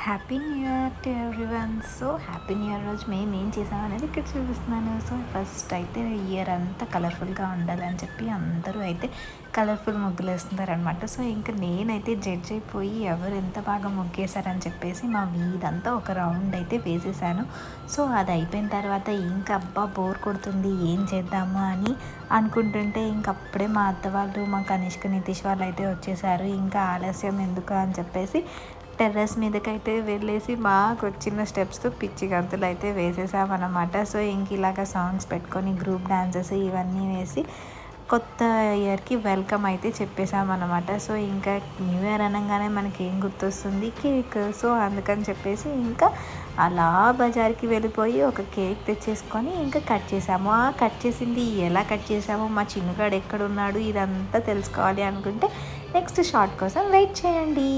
Happy new year to everyone. So happy new year రోజు మేము ఏం చేసామనేది ఇక్కడ చూపిస్తున్నాను. సో ఫస్ట్ అయితే ఇయర్ అంతా కలర్ఫుల్గా ఉండాలని చెప్పి అందరూ అయితే కలర్ఫుల్ ముగ్గులు వేస్తున్నారనమాట. సో ఇంకా నేనైతే జడ్జ్ అయిపోయి ఎవరు ఎంత బాగా ముగ్గేశారని చెప్పేసి మా వీధంతా ఒక రౌండ్ అయితే వేసేసాను. సో అది అయిపోయిన తర్వాత ఇంకా అబ్బా బోర్ కొడుతుంది ఏం చేద్దాము అని అనుకుంటుంటే ఇంకప్పుడే మా అత్త వాళ్ళు మా కనిష్క నితీష్ వాళ్ళు అయితే వచ్చేసారు. ఇంకా ఆలస్యం ఎందుకు అని చెప్పేసి టెర్రస్ మీదకైతే వెళ్ళేసి మాకు వచ్చిన స్టెప్స్తో పిచ్చి గంతులు అయితే వేసేసామన్నమాట. సో ఇంక ఇలాగ సాంగ్స్ పెట్టుకొని గ్రూప్ డాన్సెస్ ఇవన్నీ వేసి కొత్త ఇయర్కి వెల్కమ్ అయితే చెప్పేసామన్నమాట. సో ఇంకా న్యూ ఇయర్ అనగానే మనకి ఏం గుర్తొస్తుంది, కేక్. సో అందుకని చెప్పేసి ఇంకా అలా బజార్కి వెళ్ళిపోయి ఒక కేక్ తెచ్చేసుకొని ఇంకా కట్ చేసాము. ఆ కట్ చేసింది ఎలా కట్ చేసామో, మా చిన్నగాడు ఎక్కడున్నాడు, ఇదంతా తెలుసుకోవాలి అనుకుంటే నెక్స్ట్ షార్ట్ కోసం వెయిట్ చేయండి.